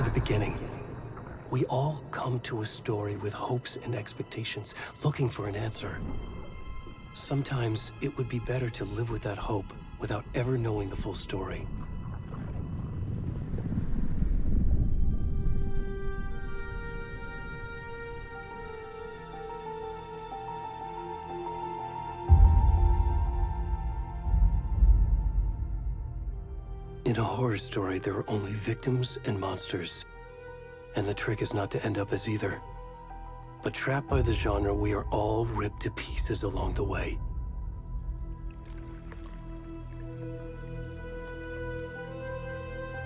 to the beginning. We all come to a story with hopes and expectations, looking for an answer. Sometimes it would be better to live with that hope without ever knowing the full story. In a horror story, there are only victims and monsters. And the trick is not to end up as either. But trapped by the genre, we are all ripped to pieces along the way.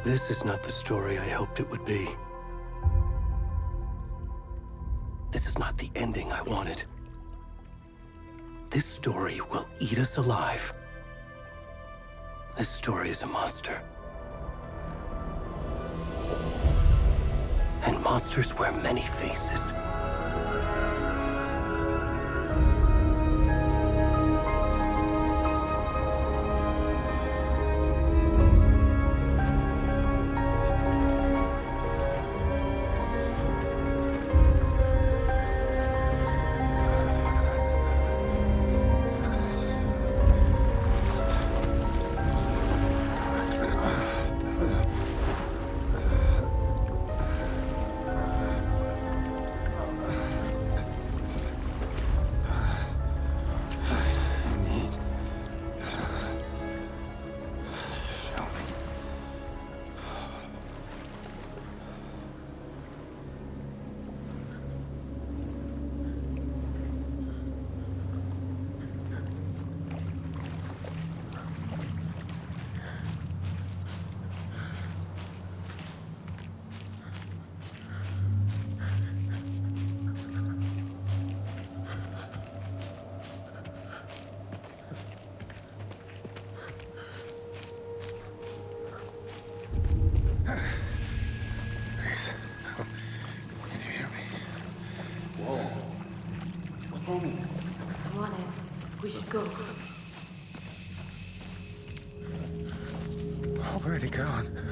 This is not the story I hoped it would be. This is not the ending I wanted. This story will eat us alive. This story is a monster. And monsters wear many faces. Come on in. We should go. Where'd he gone?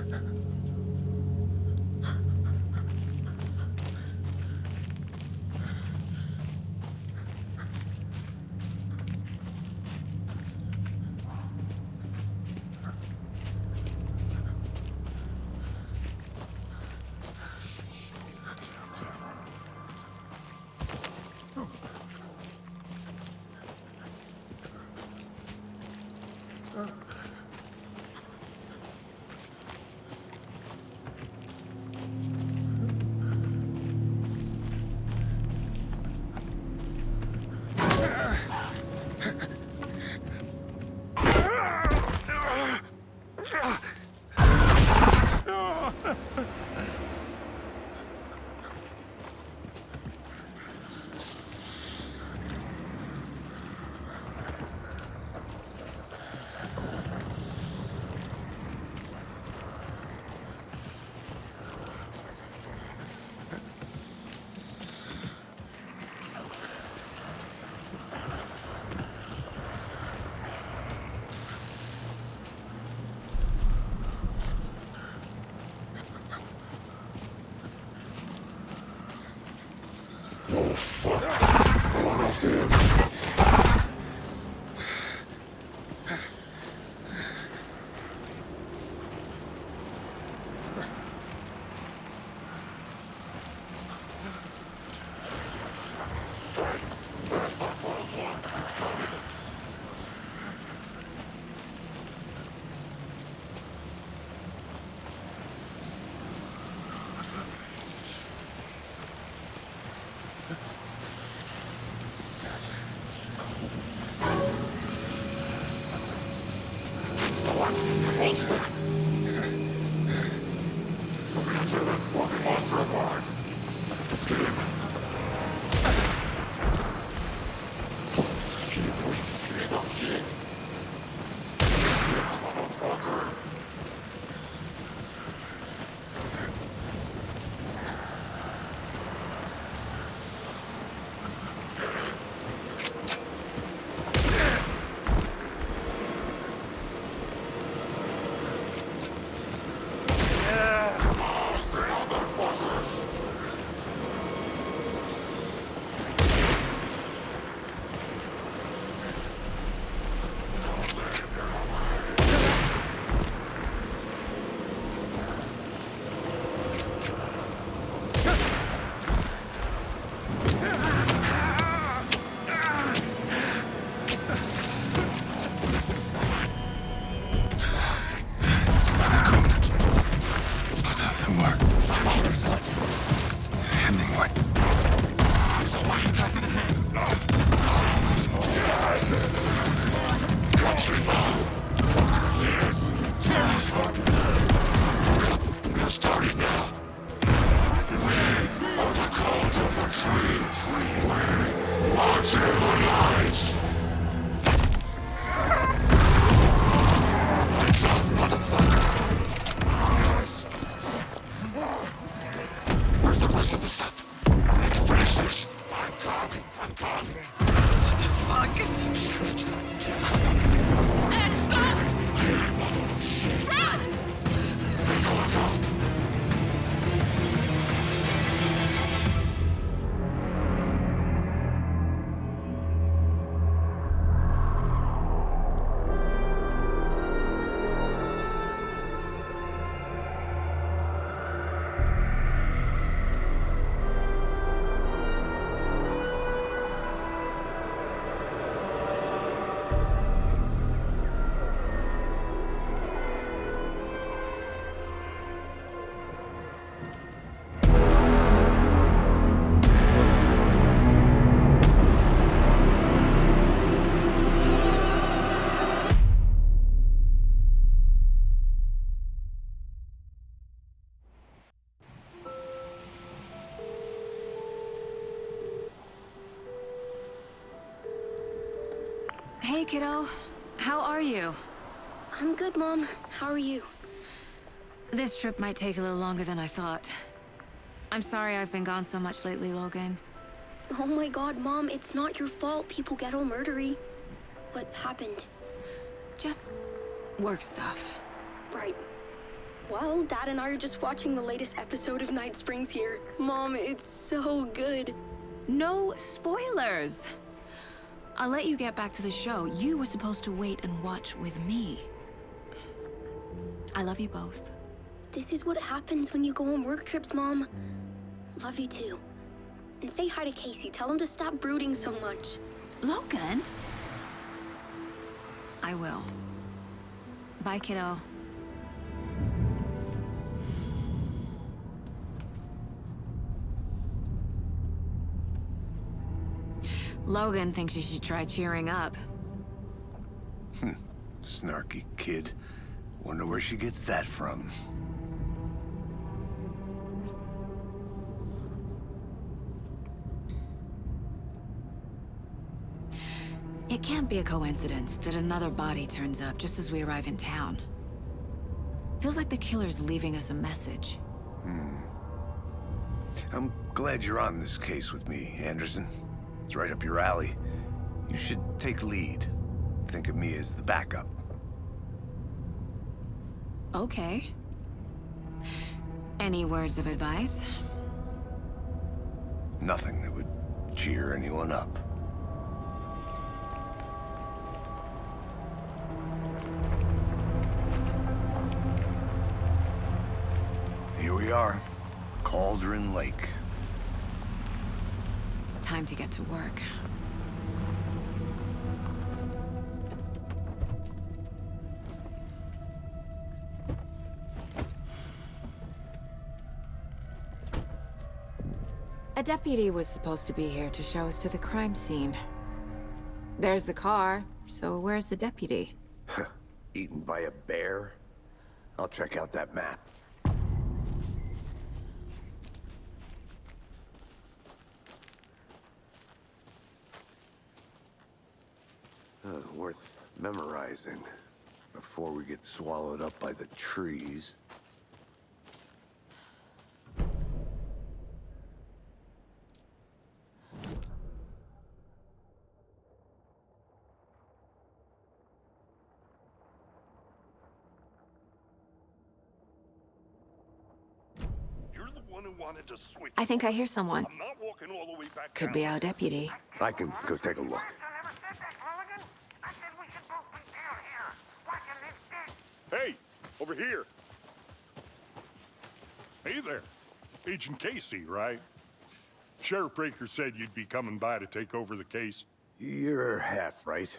Where's the rest of the stuff? I need to finish this. I'm coming. What the fuck? Shit. Run! Hey, kiddo. How are you? I'm good, Mom. How are you? This trip might take a little longer than I thought. I'm sorry I've been gone so much lately, Logan. Oh my god, Mom, it's not your fault people get all murdery. What happened? Just work stuff. Right. Well, Dad and I are just watching the latest episode of Night Springs here. Mom, it's so good. No spoilers! I'll let you get back to the show. You were supposed to wait and watch with me. I love you both. This is what happens when you go on work trips, Mom. Love you too. And say hi to Casey. Tell him to stop brooding so much. Logan? I will. Bye, kiddo. Logan thinks you should try cheering up. Snarky kid. Wonder where she gets that from. It can't be a coincidence that another body turns up just as we arrive in town. Feels like the killer's leaving us a message. I'm glad you're on this case with me, Anderson. It's right up your alley. You should take lead. Think of me as the backup. Okay. Any words of advice? Nothing that would cheer anyone up. Here we are, Cauldron Lake. Time to get to work. A deputy was supposed to be here to show us to the crime scene. There's the car, so where's the deputy? Eaten by a bear? I'll check out that map. Worth memorizing before we get swallowed up by the trees. You're the one who wanted to switch. I think I hear someone. I'm not walking all the way back Could down. be our deputy. I can go take a look. Hey, over here. Hey there. Agent Casey, right? Sheriff Breaker said you'd be coming by to take over the case. You're half right.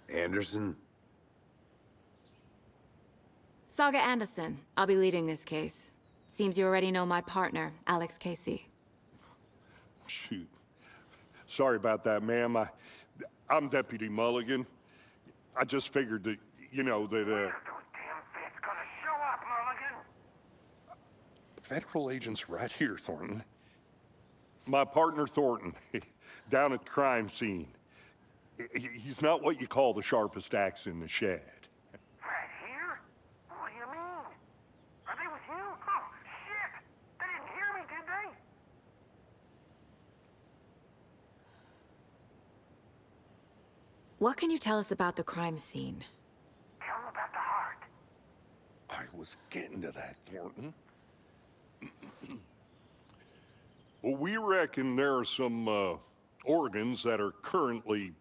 Anderson? Saga Anderson. I'll be leading this case. Seems you already know my partner, Alex Casey. Shoot. Sorry about that, ma'am. I'm Deputy Mulligan. I just figured that, you know, that, Federal agents right here, Thornton. My partner Thornton, down at the crime scene. He's not what you call the sharpest axe in the shed. Right here? What do you mean? Are they with you? Oh, shit! They didn't hear me, did they? What can you tell us about the crime scene? Tell them about the heart. I was getting to that, Thornton. Well, we reckon there are some organs that are currently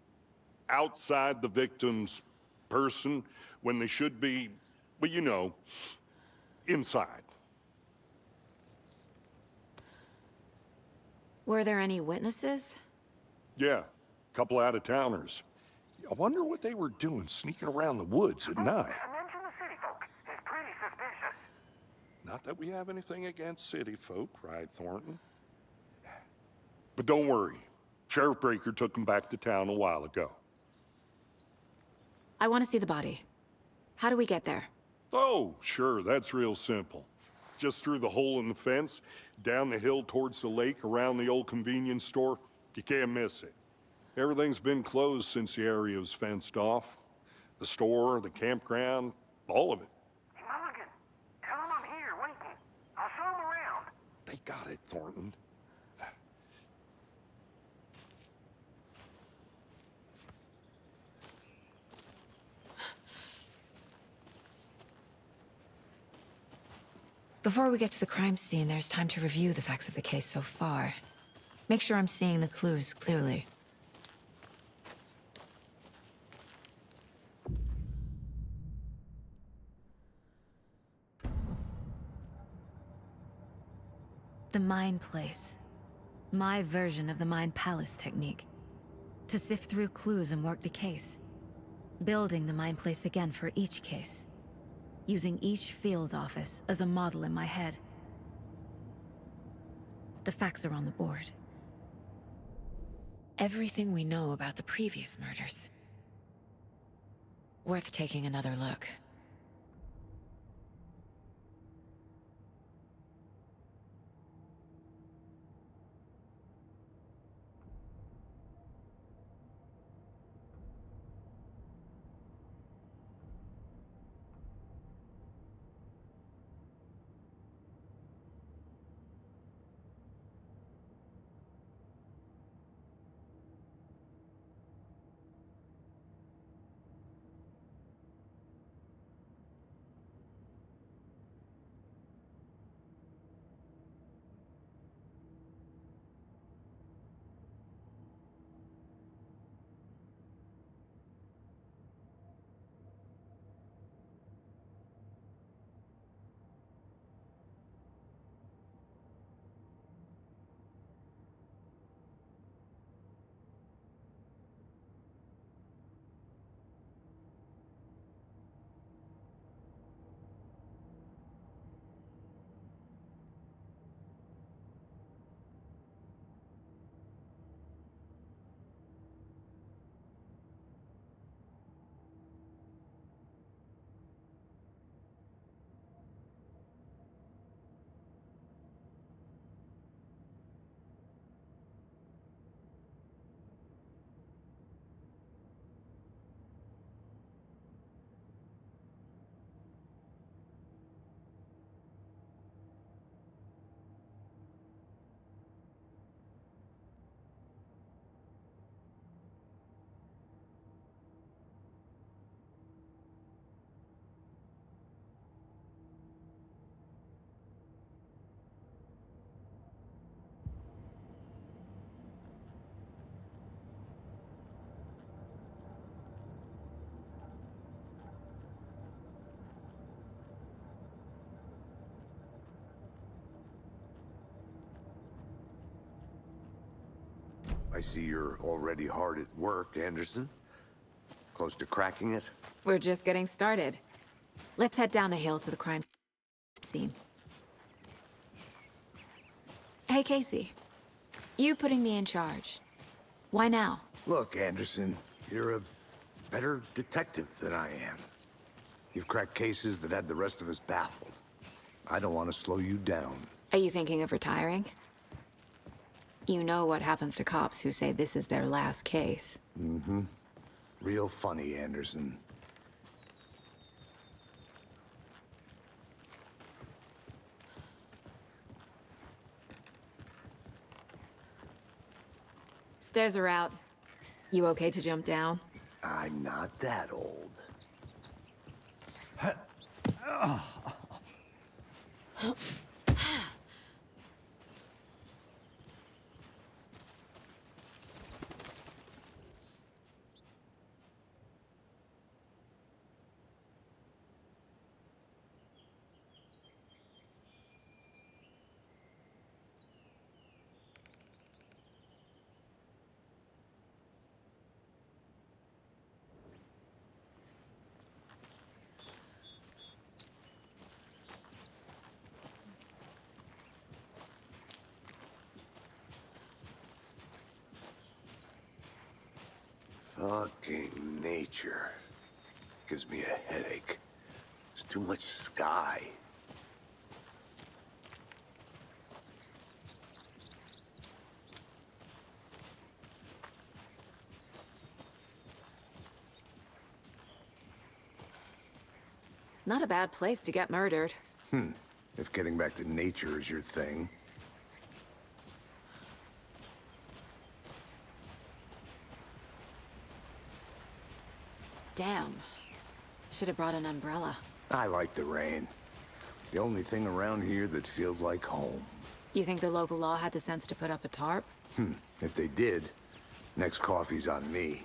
outside the victim's person when they should be, well, you know, inside. Were there any witnesses? Yeah, a couple out-of-towners. I wonder what they were doing sneaking around the woods at night. Mention the city folk. It's pretty suspicious. Not that we have anything against city folk, cried Thornton. But don't worry. Sheriff Breaker took them back to town a while ago. I want to see the body. How do we get there? Oh, sure, that's real simple. Just through the hole in the fence, down the hill towards the lake, around the old convenience store. You can't miss it. Everything's been closed since the area was fenced off. The store, the campground, all of it. Hey, Mulligan, tell them I'm here waiting. I'll show them around. They got it, Thornton. Before we get to the crime scene, there's time to review the facts of the case so far. Make sure I'm seeing the clues clearly. The Mind Place. My version of the Mind Palace technique. To sift through clues and work the case. Building the Mind Place again for each case. Using each field office as a model in my head. The facts are on the board. Everything we know about the previous murders. Worth taking another look. I see you're already hard at work, Anderson. Close to cracking it? We're just getting started. Let's head down the hill to the crime scene. Hey, Casey. You putting me in charge. Why now? Look, Anderson, you're a better detective than I am. You've cracked cases that had the rest of us baffled. I don't want to slow you down. Are you thinking of retiring? You know what happens to cops who say this is their last case. Mm-hmm. Real funny, Anderson. Stairs are out. You okay to jump down? I'm not that old. Fucking nature. Gives me a headache. There's too much sky. Not a bad place to get murdered. If getting back to nature is your thing. Damn. Should have brought an umbrella. I like the rain. The only thing around here that feels like home. You think the local law had the sense to put up a tarp? If they did, next coffee's on me.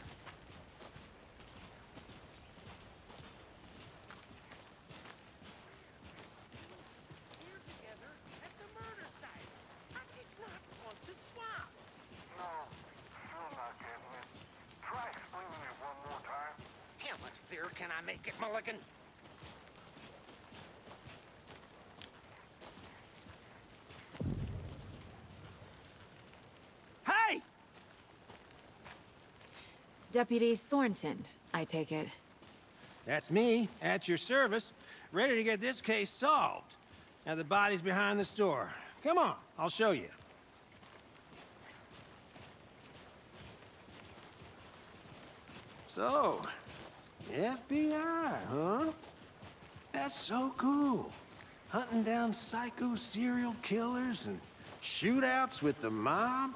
Here together at the murder site. I did not want to swap. No, still not getting it. Try explaining it one more time. How much clearer can I make it, Mulligan? Hey! Deputy Thornton, I take it. That's me, at your service, ready to get this case solved. Now the body's behind the store. Come on, I'll show you. So, FBI, huh? That's so cool. Hunting down psycho serial killers and shootouts with the mob.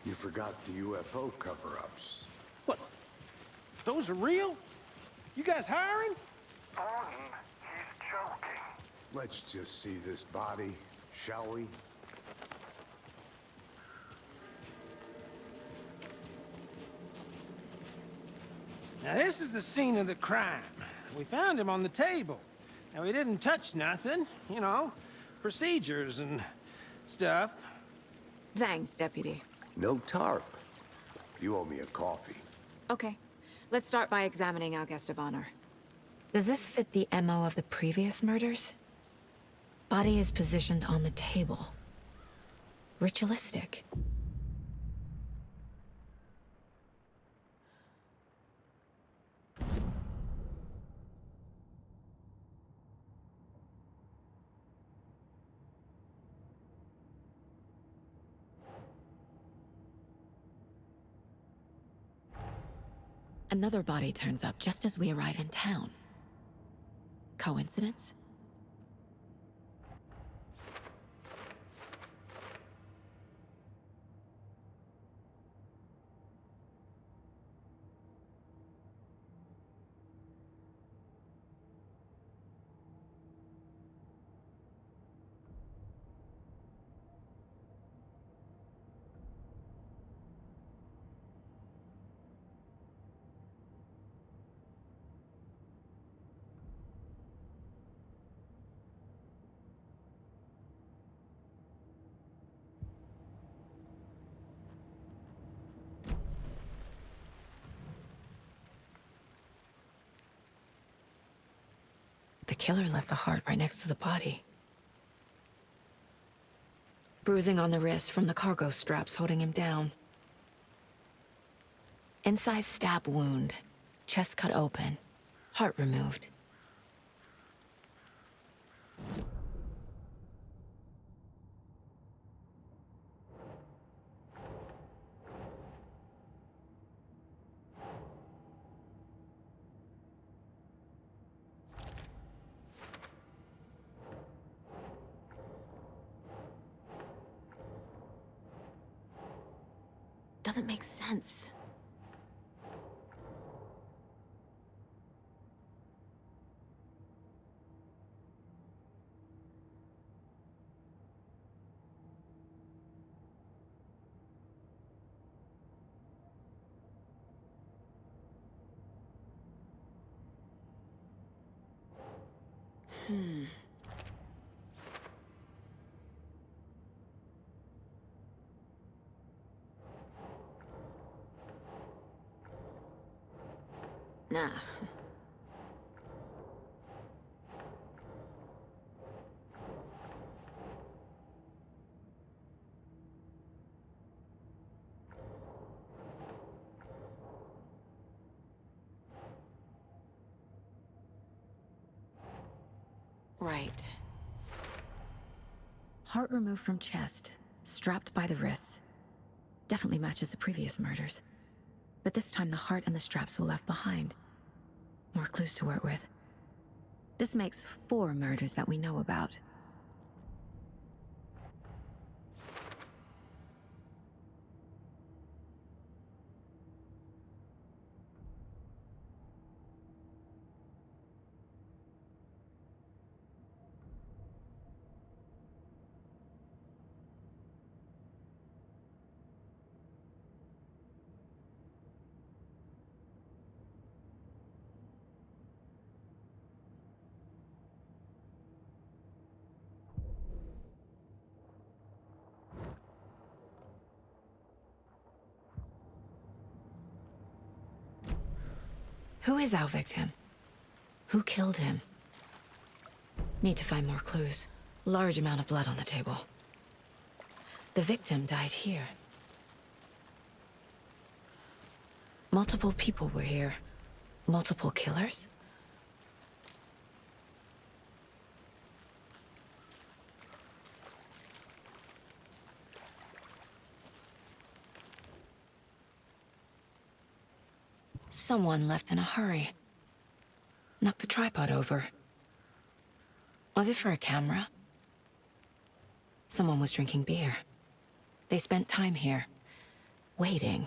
You forgot the UFO cover-ups. What? Those are real? You guys hiring? Thornton, he's joking. Let's just see this body, shall we? Now this is the scene of the crime. We found him on the table. Now we didn't touch nothing, you know, procedures and stuff. Thanks, Deputy. No tarp. You owe me a coffee. Okay. Let's start by examining our guest of honor. Does this fit the MO of the previous murders? Body is positioned on the table. Ritualistic. Another body turns up just as we arrive in town. Coincidence? The killer left the heart right next to the body. Bruising on the wrist from the cargo straps holding him down. Incised stab wound. Chest cut open. Heart removed. doesn't make sense. Nah. Right. Heart removed from chest, strapped by the wrists. Definitely matches the previous murders. But this time the heart and the straps were left behind. More clues to work with. This makes 4 murders that we know about. Who is our victim? Who killed him? Need to find more clues. Large amount of blood on the table. The victim died here. Multiple people were here. Multiple killers? Someone left in a hurry. Knocked the tripod over. Was it for a camera? Someone was drinking beer. They spent time here, waiting.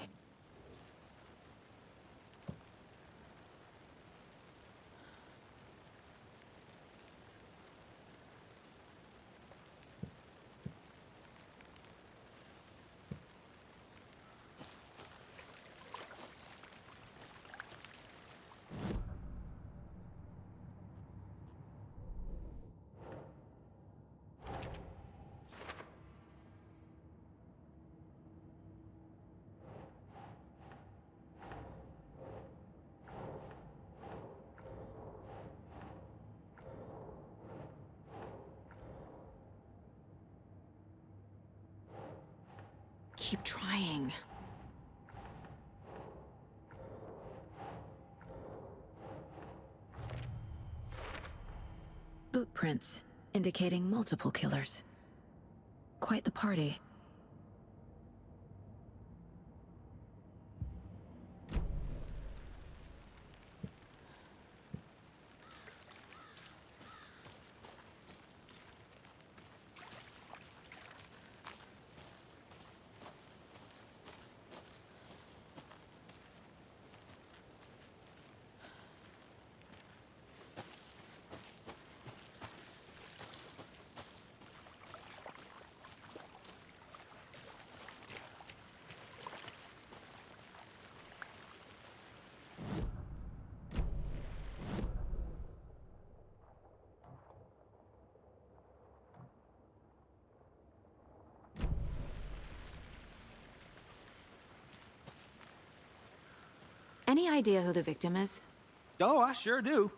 Keep trying. Boot prints, indicating multiple killers. Quite the party. Any idea who the victim is? Oh, I sure do.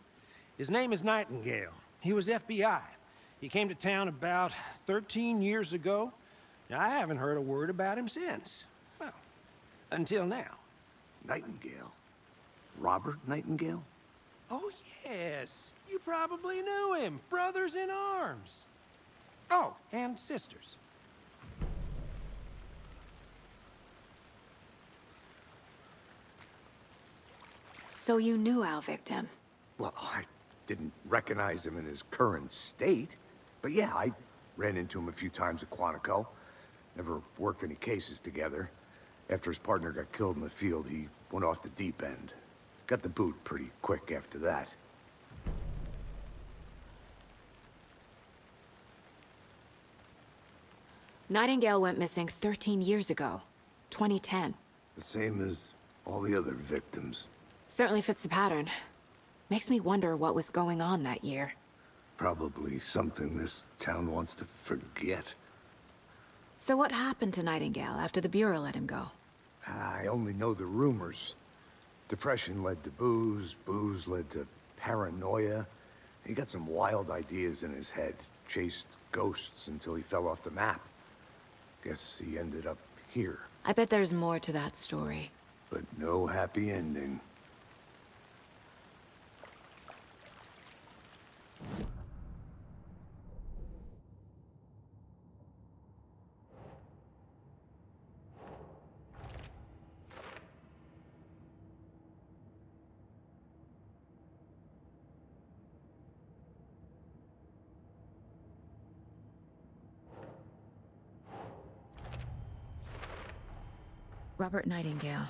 His name is Nightingale. He was FBI. He came to town about 13 years ago. Now, I haven't heard a word about him since. Well, until now. Nightingale? Robert Nightingale? Oh, yes. You probably knew him. Brothers in arms. Oh, and sisters. So you knew our victim? Well, I didn't recognize him in his current state. But yeah, I ran into him a few times at Quantico. Never worked any cases together. After his partner got killed in the field, he went off the deep end. Got the boot pretty quick after that. Nightingale went missing 13 years ago, 2010. The same as all the other victims. Certainly fits the pattern. Makes me wonder what was going on that year. Probably something this town wants to forget. So what happened to Nightingale after the Bureau let him go? I only know the rumors. Depression led to booze, booze led to paranoia. He got some wild ideas in his head, chased ghosts until he fell off the map. Guess he ended up here. I bet there's more to that story. But no happy ending. Robert Nightingale,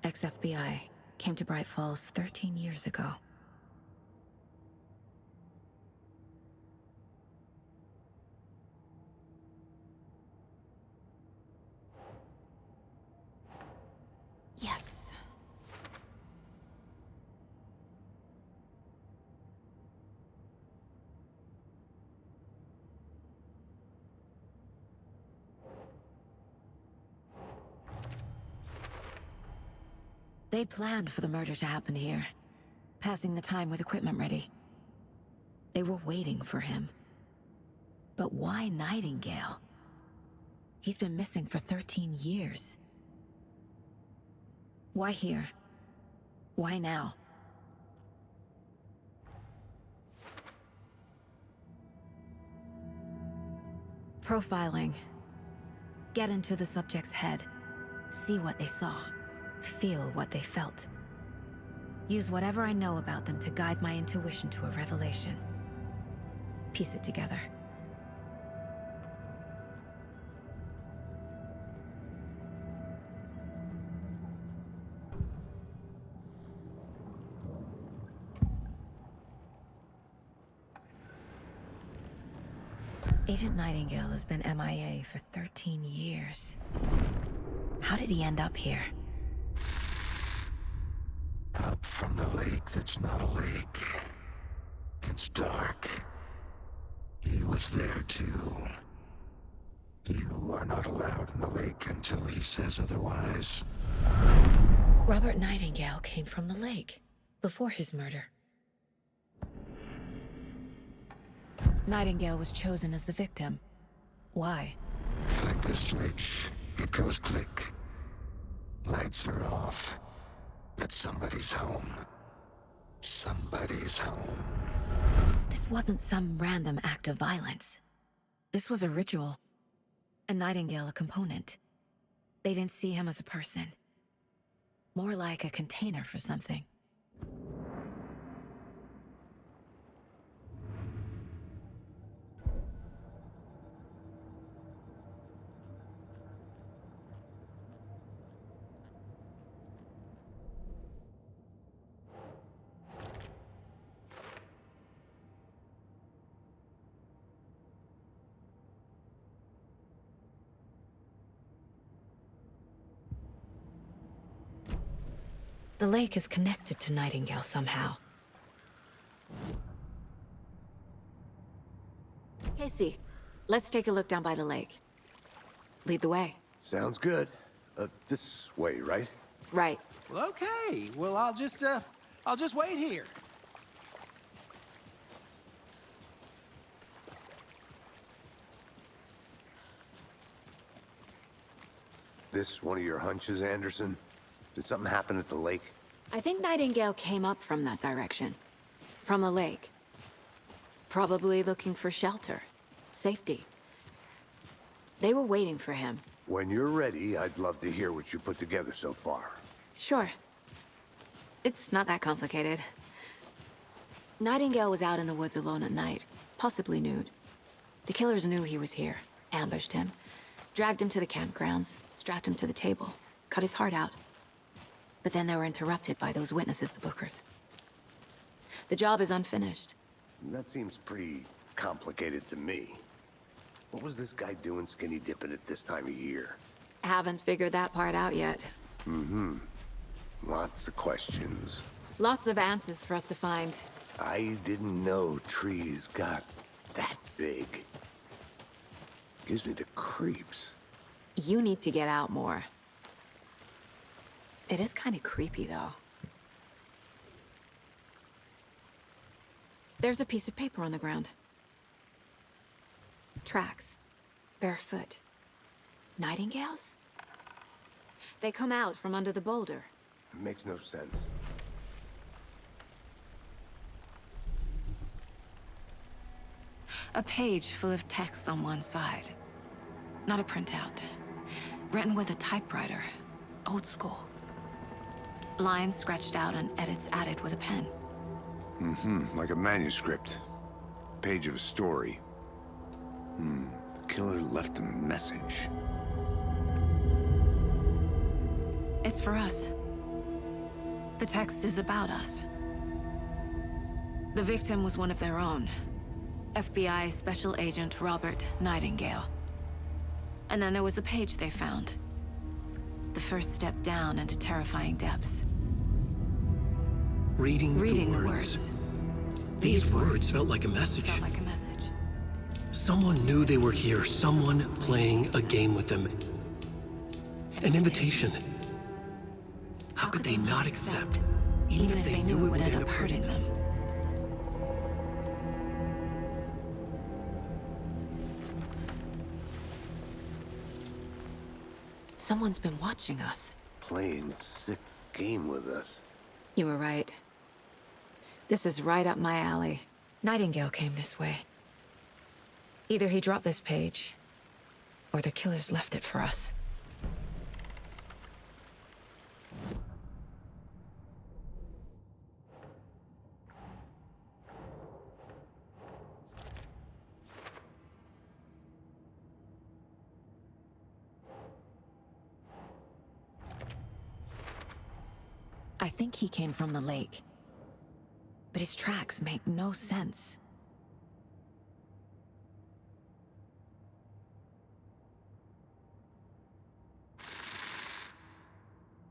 ex-FBI, came to Bright Falls 13 years ago. Yes. They planned for the murder to happen here, passing the time with equipment ready. They were waiting for him. But why Nightingale? He's been missing for 13 years. Why here? Why now? Profiling. Get into the subject's head. See what they saw. Feel what they felt. Use whatever I know about them to guide my intuition to a revelation. Piece it together. Agent Nightingale has been MIA for 13 years. How did he end up here? Up from the lake that's not a lake. It's dark. He was there too. You are not allowed in the lake until he says otherwise. Robert Nightingale came from the lake, before his murder. Nightingale was chosen as the victim. Why? Flick the switch. It goes click. Lights are off. But somebody's home. Somebody's home. This wasn't some random act of violence. This was a ritual. And Nightingale a component. They didn't see him as a person. More like a container for something. The lake is connected to Nightingale somehow. Casey, let's take a look down by the lake. Lead the way. Sounds good. This way, right? Right. Well, okay. Well, I'll just wait here. This one of your hunches, Anderson? Did something happen at the lake? I think Nightingale came up from that direction. From the lake. Probably looking for shelter. Safety. They were waiting for him. When you're ready, I'd love to hear what you put together so far. Sure. It's not that complicated. Nightingale was out in the woods alone at night, possibly nude. The killers knew he was here, ambushed him, dragged him to the campgrounds, strapped him to the table. cut his heart out. But then they were interrupted by those witnesses, the Bookers. The job is unfinished. That seems pretty complicated to me. What was this guy doing skinny dipping at this time of year? Haven't figured that part out yet. Lots of questions. Lots of answers for us to find. I didn't know trees got that big. Gives me the creeps. You need to get out more. It is kind of creepy, though. There's a piece of paper on the ground. Tracks. Barefoot. Nightingales? They come out from under the boulder. It makes no sense. A page full of text on one side. Not a printout. Written with a typewriter. Old school. Lines scratched out and edits added with a pen. Like a manuscript. Page of a story. The killer left a message. It's for us. The text is about us. The victim was one of their own. FBI Special Agent Robert Nightingale. And then there was the page they found. The first step down into terrifying depths. Reading the the words. These words felt like a message. Felt like a message. Someone knew they were here, someone playing a game with them. An invitation. How could they not accept, even if they knew it would end up hurting them? Someone's been watching us. Playing a sick game with us. You were right. This is right up my alley. Nightingale came this way. Either he dropped this page, or the killers left it for us. I think he came from the lake. But his tracks make no sense.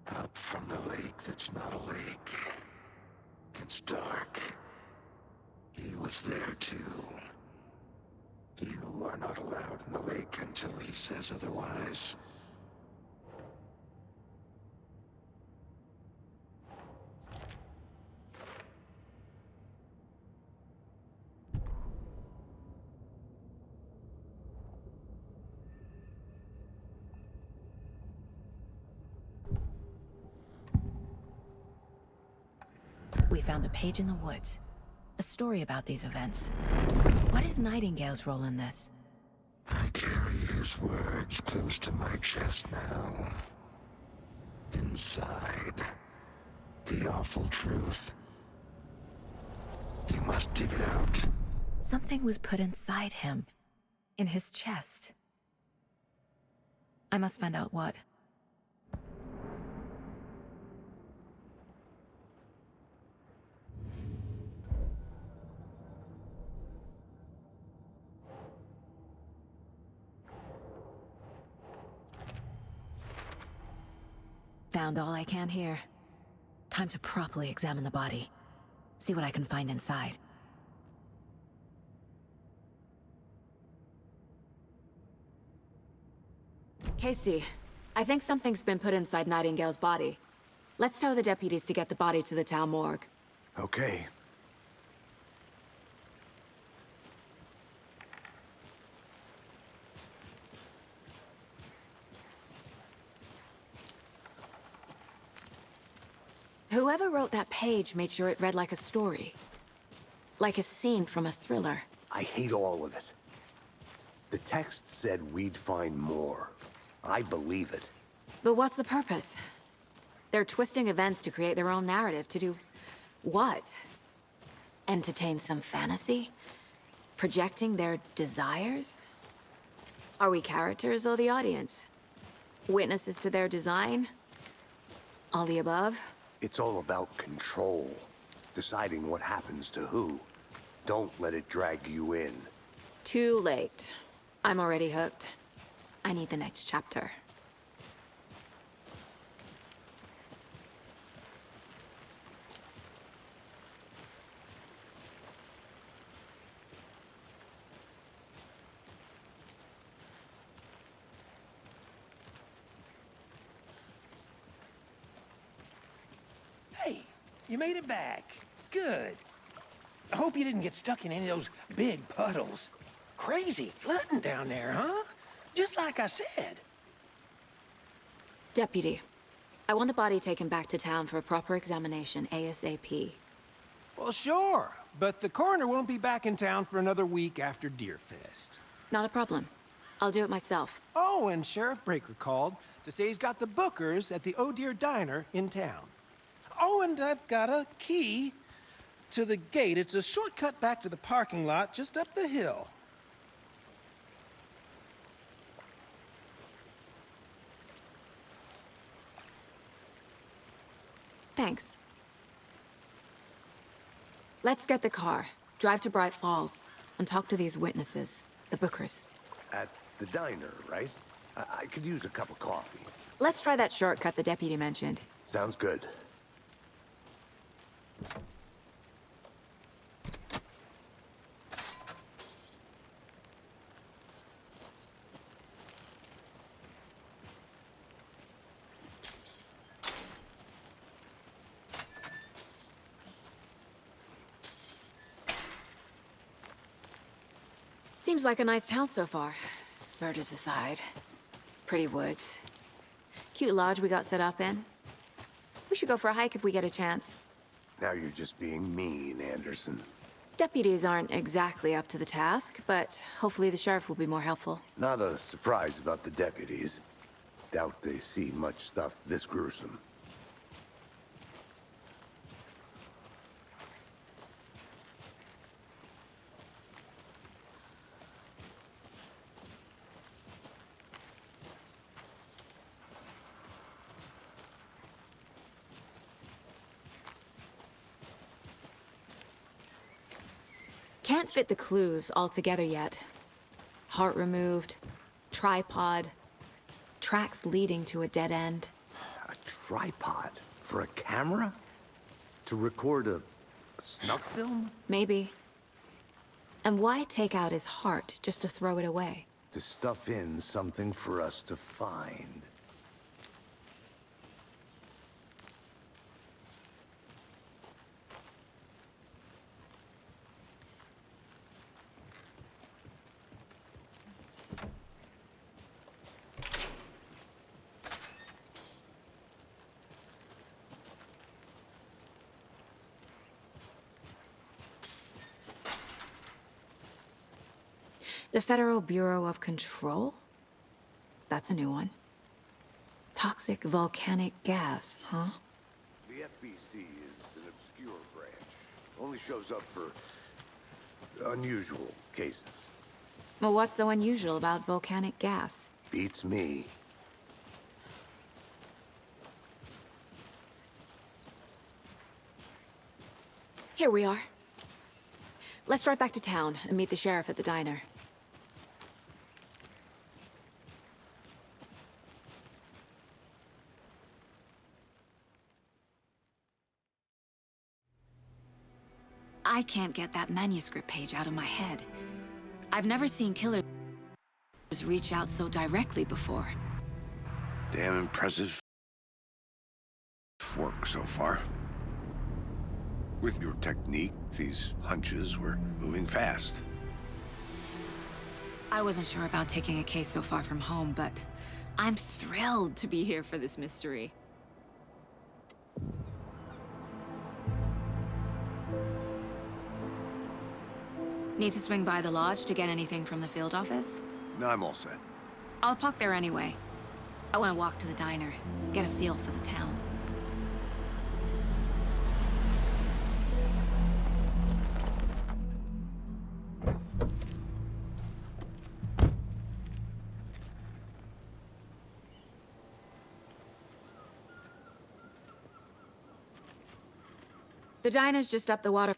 Up from the lake that's not a lake. It's dark. He was there too. You are not allowed in the lake until he says otherwise. We found a page in the woods. A story about these events. What is Nightingale's role in this? I carry his words close to my chest now. Inside, the awful truth. You must dig it out. Something was put inside him. In his chest. I must find out what. Found all I can here. Time to properly examine the body. See what I can find inside. Casey, I think something's been put inside Nightingale's body. Let's tell the deputies to get the body to the town morgue. Okay. Whoever wrote that page made sure it read like a story. Like a scene from a thriller. I hate all of it. The text said we'd find more. I believe it. But what's the purpose? They're twisting events to create their own narrative to do... what? Entertain some fantasy? Projecting their desires? Are we characters or the audience? Witnesses to their design? All the above? It's all about control. Deciding what happens to who. Don't let it drag you in. Too late. I'm already hooked. I need the next chapter. Hey, you made it back. Good. I hope you didn't get stuck in any of those big puddles. Crazy flooding down there, huh? Just like I said. Deputy, I want the body taken back to town for a proper examination, ASAP. Well, sure, but the coroner won't be back in town for another week after Deerfest. Not a problem. I'll do it myself. Oh, and Sheriff Breaker called to say he's got the bookers at the Oh Dear Diner in town. Oh, and I've got a key to the gate. It's a shortcut back to the parking lot just up the hill. Thanks. Let's get the car, drive to Bright Falls, and talk to these witnesses, the bookers. At the diner, right? I could use a cup of coffee. Let's try that shortcut the deputy mentioned. Sounds good. Seems like a nice town so far. Murders aside. Pretty woods. Cute lodge we got set up in. We should go for a hike if we get a chance. Now you're just being mean, Anderson. Deputies aren't exactly up to the task, but hopefully the sheriff will be more helpful. Not a surprise about the deputies. Doubt they see much stuff this gruesome. Can't fit the clues all together yet. Heart removed, tripod, tracks leading to a dead end. A tripod? For a camera? To record a snuff film? Maybe. And why take out his heart just to throw it away? To stuff in something for us to find. The Federal Bureau of Control? That's a new one. Toxic volcanic gas, huh? The FBC is an obscure branch. Only shows up for unusual cases. Well, what's so unusual about volcanic gas? Beats me. Here we are. Let's drive back to town and meet the sheriff at the diner. I can't get that manuscript page out of my head. I've never seen killers reach out so directly before. Damn impressive work so far. With your technique, these hunches were moving fast. I wasn't sure about taking a case so far from home, but I'm thrilled to be here for this mystery. Need to swing by the lodge to get anything from the field office? No, I'm all set. I'll park there anyway. I want to walk to the diner, get a feel for the town. The diner's just up the water.